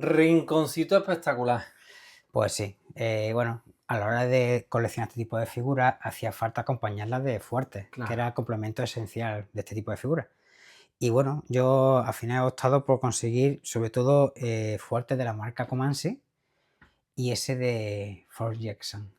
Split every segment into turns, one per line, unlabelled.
rinconcito espectacular.
Pues sí, bueno, a la hora de coleccionar este tipo de figuras hacía falta acompañarlas de fuertes,
Claro.
que era el complemento esencial de este tipo de figuras. Y bueno, yo al final he optado por conseguir sobre todo fuertes de la marca Comanche y ese de Fort Jackson.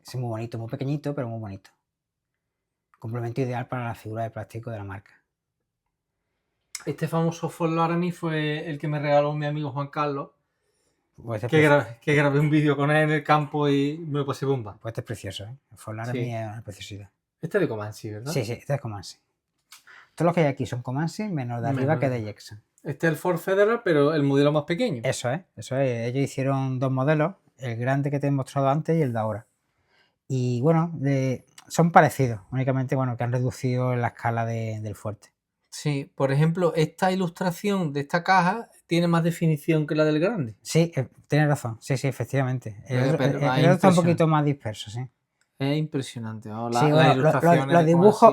Es muy bonito, muy pequeñito, pero muy bonito. Complemento ideal para la figura de plástico de la marca.
Este famoso Fort Laramie fue el que me regaló mi amigo Juan Carlos,
Pues
que grabé un vídeo con él en el campo y me lo pasé bomba.
Pues este es precioso, ¿eh? El Fort Laramie
Sí.
es una preciosidad.
Este es de Comanche, ¿verdad?
Sí, este es Comanche. Todo lo que hay aquí son Comanche, menos de arriba que de Jackson.
Este es el Ford Federal, pero el modelo más pequeño.
Eso es. Ellos hicieron dos modelos, el grande que te he mostrado antes y el de ahora. Y bueno, son parecidos, únicamente bueno, que han reducido la escala del fuerte.
Sí, por ejemplo, esta ilustración de esta caja tiene más definición que la del grande.
Sí, tienes razón, sí, efectivamente. El
Pero
otro está un poquito más disperso, sí.
Es impresionante. ¿No?
Sí,
Las
bueno,
ilustraciones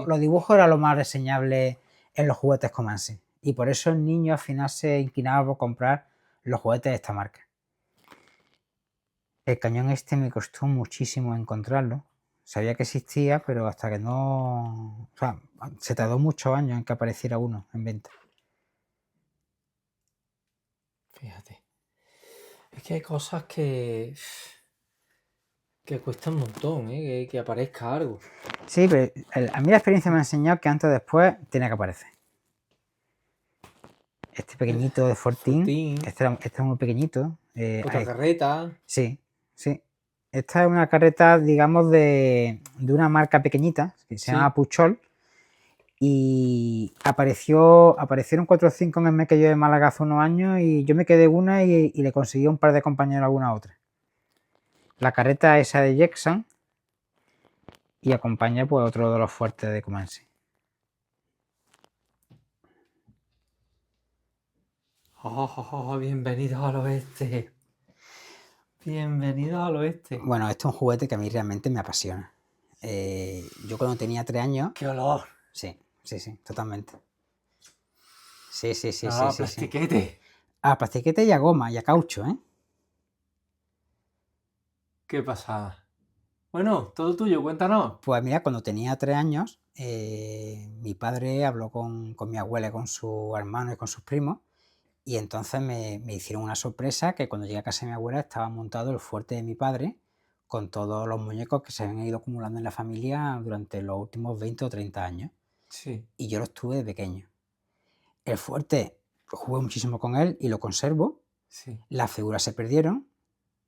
los dibujos era lo más reseñable en los juguetes Comanche. Y por eso el niño al final se inclinaba por comprar los juguetes de esta marca. El cañón este me costó muchísimo encontrarlo. Sabía que existía, pero hasta que no... O sea, se tardó muchos años en que apareciera uno en venta.
Fíjate. Es que hay cosas que cuesta un montón, ¿eh? Que aparezca algo.
Sí, pero a mí la experiencia me ha enseñado que antes o después tiene que aparecer. Este pequeñito de Fortín, este es muy pequeñito.
Otra carreta.
Sí. Esta es una carreta, digamos, de una marca pequeñita, que se llama Puchol. Y aparecieron 4 o 5 en el mes que yo de Málaga hace unos años y yo me quedé una y le conseguí a un par de compañeros alguna otra. La carreta esa de Jackson y acompaña pues otro de los fuertes de Comanche.
Bienvenidos al oeste. Bienvenidos al oeste.
Bueno, esto es un juguete que a mí realmente me apasiona. Yo cuando tenía 3 años...
¡Qué olor!
Sí, totalmente. Sí.
Plastiquete.
A plastiquete y a goma y a caucho, ¿eh?
¿Qué pasada? Bueno, todo tuyo, cuéntanos.
Pues mira, cuando tenía 3 años, mi padre habló con mi abuela, con su hermano y con sus primos, y entonces me hicieron una sorpresa que cuando llegué a casa de mi abuela estaba montado el fuerte de mi padre con todos los muñecos que se han ido acumulando en la familia durante los últimos 20 o 30 años.
Sí.
Y yo los tuve de pequeño. El fuerte, jugué muchísimo con él y lo conservo.
Sí.
Las figuras se perdieron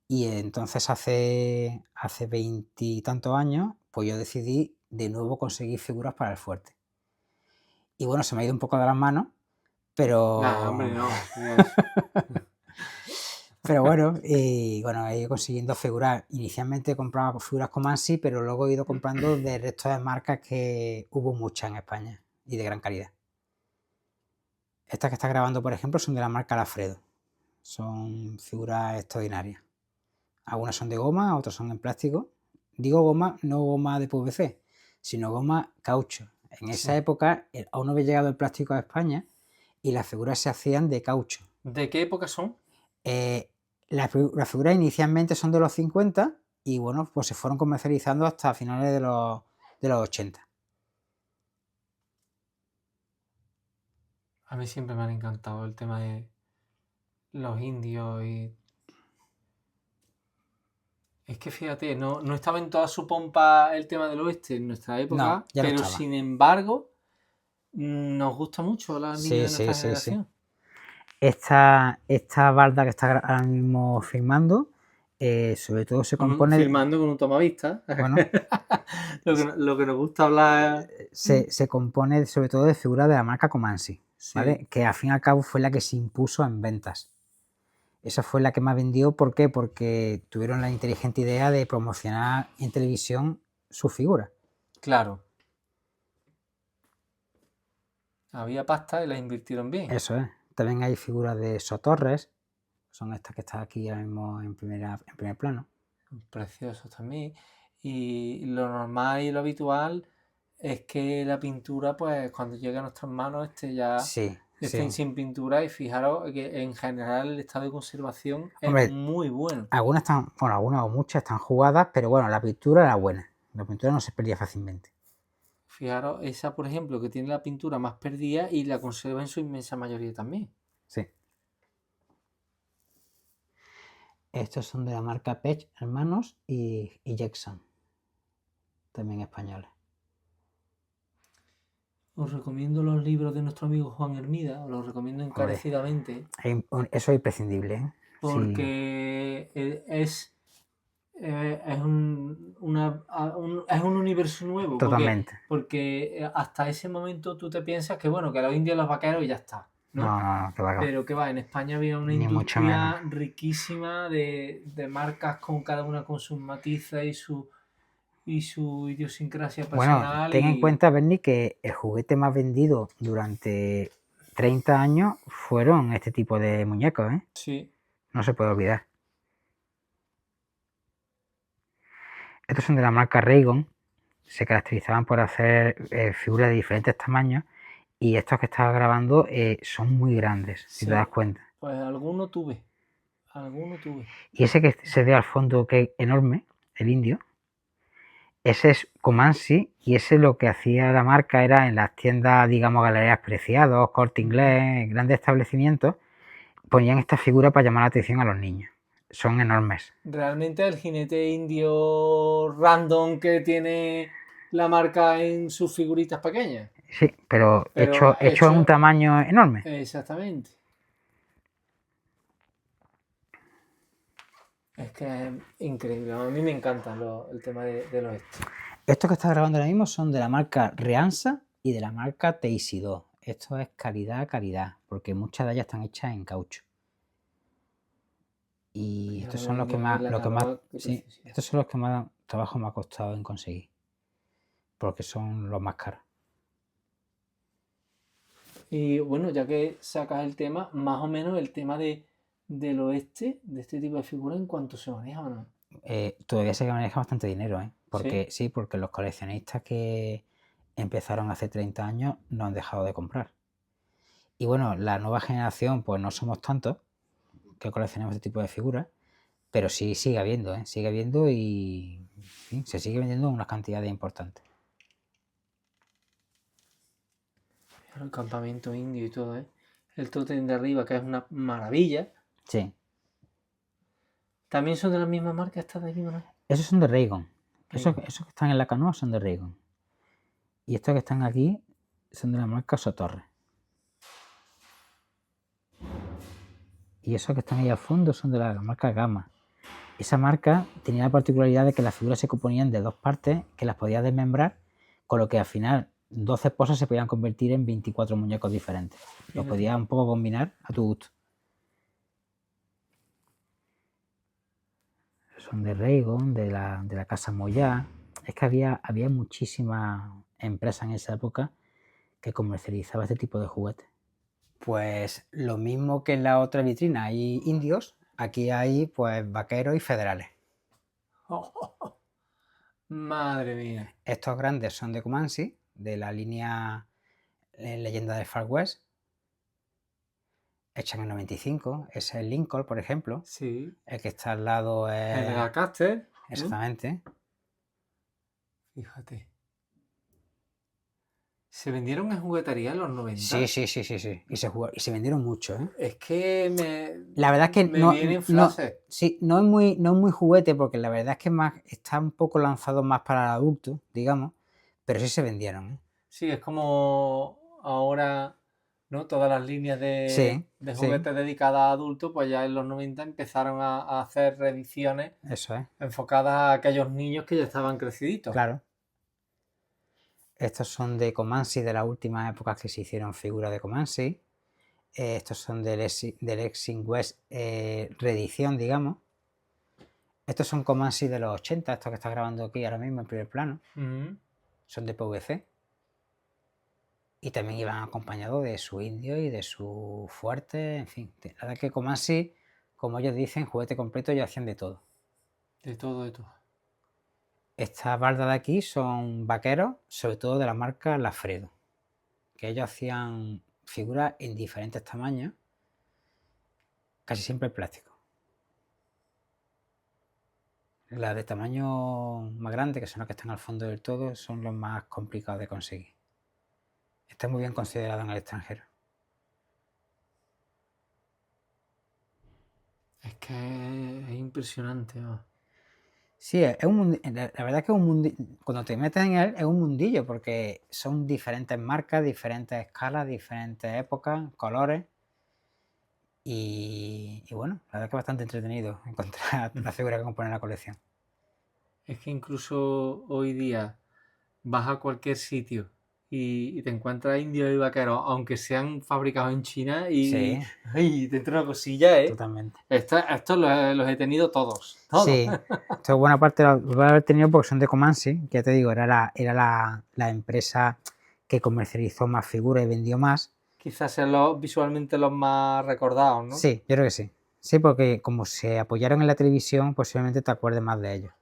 y entonces hace 20 y tantos años, pues yo decidí de nuevo conseguir figuras para el fuerte. Y bueno, se me ha ido un poco de las manos, pero...
Nah, hombre, no.
Pero bueno, he ido consiguiendo figuras. Inicialmente compraba figuras Comanche, pero luego he ido comprando de resto de marcas que hubo muchas en España y de gran calidad. Estas que está grabando, por ejemplo, son de la marca Alfredo. Son figuras extraordinarias. Algunas son de goma, otras son en plástico. Digo goma, no goma de PVC, sino goma caucho. En esa época aún no había llegado el plástico a España y las figuras se hacían de caucho.
¿De qué época son?
Las figuras inicialmente son de los 50 y bueno, pues se fueron comercializando hasta finales de los 80.
A mí siempre me han encantado el tema de los indios y... Es que fíjate, no estaba en toda su pompa el tema del oeste en nuestra época,
No, ya no
pero
estaba.
sin embargo nos gusta mucho a los niños de nuestra generación.
Esta balda que está ahora mismo filmando, sobre todo se compone...
Filmando con un tomavistas.
Bueno,
lo que nos gusta hablar...
Se compone sobre todo de figuras de la marca Comanche, ¿vale? Sí. Que al fin y al cabo fue la que se impuso en ventas. Esa fue la que más vendió. ¿Por qué? Porque tuvieron la inteligente idea de promocionar en televisión su figura.
Claro. Había pasta y la invirtieron bien.
Eso es. También hay figuras de Sotorres, son estas que están aquí ahora mismo en primer plano.
Preciosos también. Y lo normal y lo habitual es que la pintura, pues cuando llega a nuestras manos, ya estén
Sí.
sin pintura y fijaros que en general el estado de conservación es
Hombre,
muy bueno.
algunas están, bueno, algunas o muchas están jugadas, pero bueno, la pintura era buena. La pintura no se perdía fácilmente.
Fijaros, esa por ejemplo que tiene la pintura más perdida y la conserva en su inmensa mayoría también.
Sí. Estos son de la marca Pech Hermanos y Jackson, también españoles.
Os recomiendo los libros de nuestro amigo Juan Hermida, os los recomiendo encarecidamente.
Eso es imprescindible, ¿eh?
Porque es un universo nuevo.
Totalmente.
Porque hasta ese momento tú te piensas que bueno, que los indios, los vaqueros y ya está. ¿no?
No, que va.
Pero que va, en España había una
Ni mucho
industria riquísima de marcas con cada una con sus matices y su idiosincrasia
Bueno,
personal.
ten en cuenta, Bernie, que el juguete más vendido durante 30 años fueron este tipo de muñecos, ¿eh?
Sí.
No se puede olvidar. Estos son de la marca Raygon. Se caracterizaban por hacer figuras de diferentes tamaños y estos que estaba grabando son muy grandes, si te das cuenta.
Pues alguno tuve.
Y ese que se ve al fondo que es enorme, el indio, ese es Comansi y ese lo que hacía la marca era en las tiendas, digamos, Galerías Preciados, Corte Inglés, grandes establecimientos, ponían esta figura para llamar la atención a los niños. Son enormes.
Realmente el jinete indio random que tiene la marca en sus figuritas pequeñas.
Sí, pero hecho en un tamaño enorme.
Exactamente. Es que es increíble. A mí me encanta el tema de los estos.
Estos que está grabando ahora mismo son de la marca Reansa y de la marca Teisidó. Esto es calidad, porque muchas de ellas están hechas en caucho. Y estos son los que más, estos son los que más trabajo me ha costado en conseguir. Porque son los más caros.
Y bueno, ya que sacas el tema, más o menos el tema del oeste, de este tipo de figuras, ¿en cuánto se maneja o no?
Todavía se maneja bastante dinero, ¿eh? Porque sí, porque los coleccionistas que empezaron hace 30 años no han dejado de comprar. Y bueno, la nueva generación, pues no somos tantos que coleccionamos este tipo de figuras, pero sí sigue habiendo, ¿eh? Sigue habiendo y sí, se sigue vendiendo unas cantidades importantes.
El campamento indio y todo, ¿eh? El tótem de arriba, que es una maravilla.
Sí.
¿También son de la misma marca estas de aquí, no?
Esos son de Raygon. Esos que están en la canoa son de Raygon. Y estos que están aquí son de la marca Sotorre. Y esos que están ahí al fondo son de la marca Gama. Esa marca tenía la particularidad de que las figuras se componían de dos partes que las podías desmembrar, con lo que al final 12 esposas se podían convertir en 24 muñecos diferentes. Los podías un poco combinar a tu gusto. Son de Raygon, de la casa Moyá. Es que había muchísimas empresas en esa época que comercializaba este tipo de juguetes. Pues lo mismo que en la otra vitrina hay indios, aquí hay pues vaqueros y federales.
Madre mía.
Estos grandes son de Comansi, de la línea Leyenda del Far West, hecha en el 95. Es el Lincoln, por ejemplo.
Sí.
El que está al lado es
el Gacaster.
Exactamente.
Fíjate. ¿Se vendieron en juguetería en los 90?
Sí. Y se vendieron mucho, ¿eh?
Es que
la verdad es que
vienen flashes.
No es muy juguete, porque la verdad es que está un poco lanzado más para el adulto, digamos, pero sí se vendieron, ¿eh?
Sí, es como ahora, ¿no? Todas las líneas de juguetes dedicadas a adultos, pues ya en los 90 empezaron a hacer reediciones.
Eso es.
Enfocadas a aquellos niños que ya estaban creciditos.
Claro. Estos son de Comansi, de las últimas épocas que se hicieron figuras de Comansi. Estos son del Exing West reedición, digamos. Estos son Comansi de los 80, estos que está grabando aquí ahora mismo en primer plano. Son de PVC. Y también iban acompañados de su indio y de su fuerte, en fin. La verdad que Comansi, como ellos dicen, juguete completo, ellos hacían de todo.
De todo.
Estas bardas de aquí son vaqueros, sobre todo de la marca Lafredo, que ellos hacían figuras en diferentes tamaños, casi siempre en plástico. Las de tamaño más grande, que son las que están al fondo del todo, son los más complicados de conseguir. Está muy bien considerado en el extranjero.
Es que es impresionante, ¿no?
Sí, la verdad es que cuando te metes en él es un mundillo, porque son diferentes marcas, diferentes escalas, diferentes épocas, colores. Y bueno, la verdad es que es bastante entretenido encontrar la figura que compone la colección.
Es que incluso hoy día vas a cualquier sitio y te encuentras indios y vaqueros, aunque sean fabricados en China, y te entra una cosilla, ¿eh?
Totalmente.
Estos los he tenido todos.
Sí, esto buena parte los voy a haber tenido porque son de Comansi, que ya te digo, era la empresa que comercializó más figuras y vendió más.
Quizás sean visualmente los más recordados, ¿no?
Sí, yo creo que sí. Sí, porque como se apoyaron en la televisión, posiblemente te acuerdes más de ellos.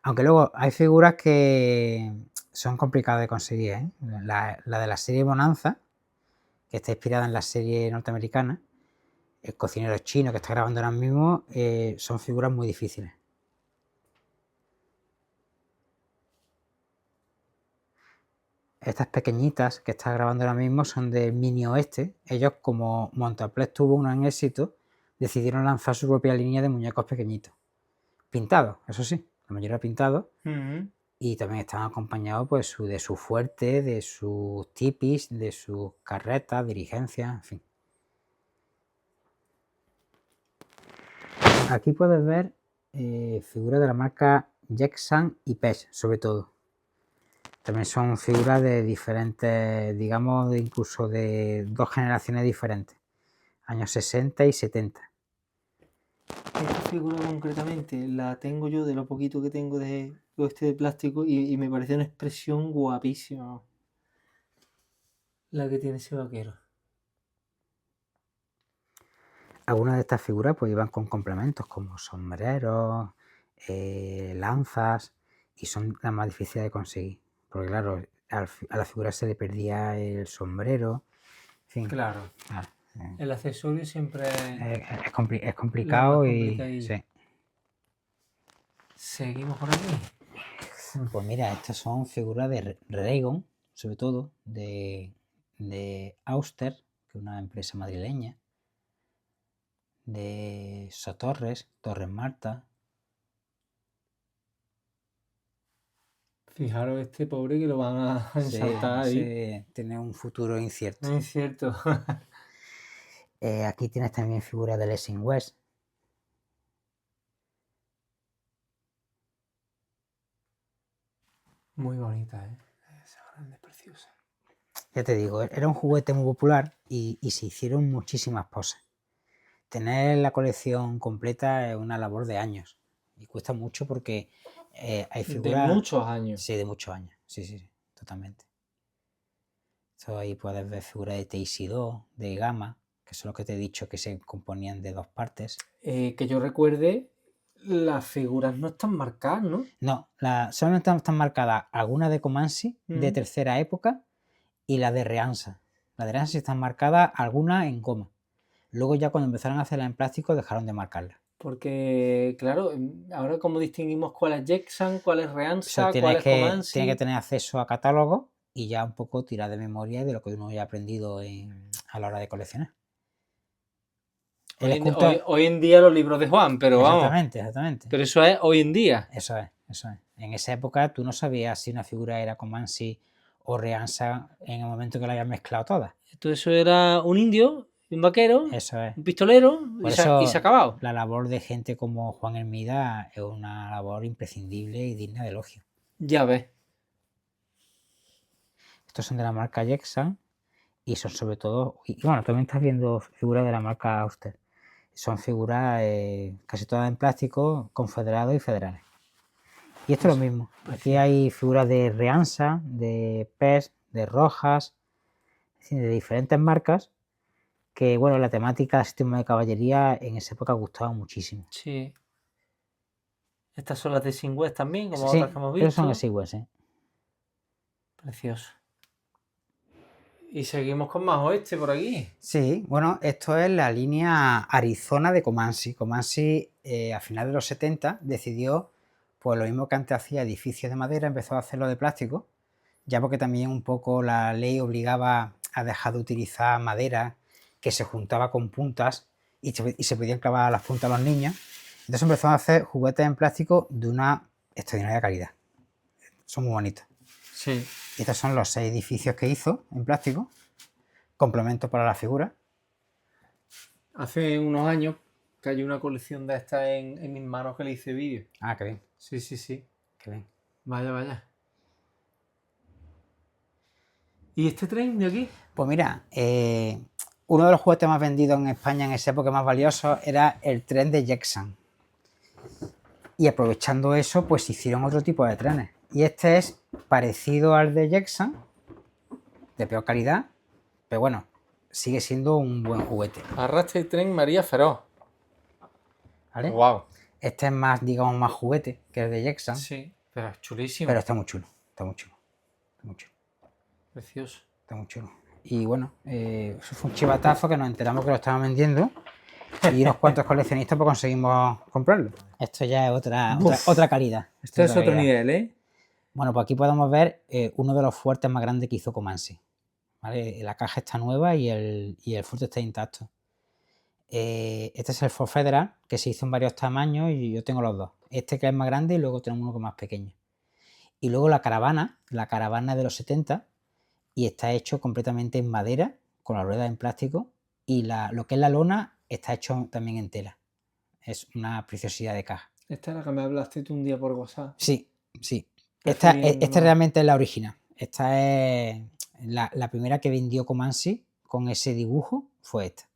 Aunque luego hay figuras que son complicadas de conseguir, ¿eh? La de la serie Bonanza, que está inspirada en la serie norteamericana, el cocinero chino que está grabando ahora mismo, son figuras muy difíciles. Estas pequeñitas que está grabando ahora mismo son de Mini Oeste. Ellos, como Montaplex tuvo un gran éxito, decidieron lanzar su propia línea de muñecos pequeñitos. Pintados, eso sí, la mayoría pintados. Y también están acompañados pues, de su fuerte, de sus tipis, de sus carretas, dirigencias, en fin. Aquí puedes ver figuras de la marca Jexan y Pesh, sobre todo. También son figuras de diferentes, digamos, incluso de dos generaciones diferentes, años 60 y 70.
Esta figura concretamente la tengo yo de lo poquito que tengo de plástico y me parece una expresión guapísima la que tiene ese vaquero.
Algunas de estas figuras pues iban con complementos como sombreros, lanzas, y son las más difíciles de conseguir, porque claro, a la figura se le perdía el sombrero, en fin.
Claro. El accesorio siempre
es complicado
y
sí.
Seguimos por aquí.
Pues mira, estas son figuras de Raygon, sobre todo, de Auster, que es una empresa madrileña, de Sotorres, Torres Marta.
Fijaros este pobre que lo van a ensartar ahí.
Sí, tiene un futuro incierto.
Incierto.
Aquí tienes también figuras de Lessing West.
Muy bonita, ¿eh? Esa grande, preciosa.
Ya te digo, era un juguete muy popular y se hicieron muchísimas poses. Tener la colección completa es una labor de años y cuesta mucho porque hay figuras...
De muchos años.
Sí, de muchos años. Sí, totalmente. Esto ahí puedes ver figuras de Teixidó, de Gama, que son los que te he dicho que se componían de dos partes.
Que yo recuerde, las figuras no están marcadas, ¿no?
No, solamente están marcadas algunas de Comansi, de tercera época, y las de Reansa. Las de Reansa están marcadas algunas en goma. Luego ya cuando empezaron a hacerlas en plástico dejaron de marcarlas.
Porque, claro, ahora como distinguimos cuál es Jexan, cuál es Reansa, cuál es Comansi.
Tienes que tener acceso a catálogos y ya un poco tirar de memoria de lo que uno haya aprendido a la hora de coleccionar.
Hoy en día los libros de Juan, pero
exactamente.
Pero eso es hoy en día.
Eso es. En esa época tú no sabías si una figura era Comansi o Reansa en el momento que la habían mezclado todas.
Eso era un indio, un vaquero,
eso es.
Un pistolero y se ha acabado.
La labor de gente como Juan Hermida es una labor imprescindible y digna de elogio.
Ya ves.
Estos son de la marca Jexan y son sobre todo, y bueno, también estás viendo figuras de la marca Auster. Son figuras casi todas en plástico, confederados y federales. Y esto es lo mismo. Aquí hay figuras de Reansa, de PES, de Rojas, de diferentes marcas que, bueno, la temática del sistema de caballería en esa época gustaba muchísimo.
Sí. Estas son las de Lessing West también, como otras que hemos visto.
Pero son Lessing West,
Precioso. Y seguimos con más oeste por aquí.
Sí, bueno, esto es la línea Arizona de Comansi. Comansi, a finales de los 70, decidió, pues lo mismo que antes hacía edificios de madera, empezó a hacerlo de plástico, ya porque también un poco la ley obligaba a dejar de utilizar madera que se juntaba con puntas y se podían clavar las puntas a los niños. Entonces empezó a hacer juguetes en plástico de una extraordinaria calidad. Son muy bonitos.
Sí.
Y estos son los 6 edificios que hizo en plástico, complementos para la figura.
Hace unos años cayó una colección de estas en mis manos que le hice vídeo.
Ah, qué bien,
Sí, sí, sí.
qué bien.
Vaya, vaya. ¿Y este tren de aquí?
Pues mira, uno de los juguetes más vendidos en España en esa época, más valiosos, era el tren de Jackson. Y aprovechando eso, pues hicieron otro tipo de trenes. Y este es parecido al de Jackson, de peor calidad, pero bueno, sigue siendo un buen juguete.
Arrastra el tren María Feroz.
¿Vale?
Wow.
Este es más, digamos, más juguete que el de Jackson,
Sí, pero es chulísimo.
pero está muy chulo, está muy chulo, está muy chulo.
Precioso.
Está muy chulo. Y bueno, eso fue un chivatazo que nos enteramos que lo estaban vendiendo y unos cuantos coleccionistas pues conseguimos comprarlo. Esto ya es otra calidad.
Esto es otro nivel, ¿eh?
Bueno, pues aquí podemos ver uno de los fuertes más grandes que hizo Comansi. ¿Vale? La caja está nueva y el fuerte está intacto. Este es el Ford Federal, que se hizo en varios tamaños y yo tengo los dos. Este que es más grande y luego tenemos uno que es más pequeño. Y luego la caravana de los 70, y está hecho completamente en madera, con la rueda en plástico, y lo que es la lona está hecho también en tela. Es una preciosidad de caja.
Esta es la que me hablaste tú un día por WhatsApp.
Sí, sí.
Está
Esta
bien, ¿no?
realmente es la original. Esta es la primera que vendió Comansi con ese dibujo, fue esta.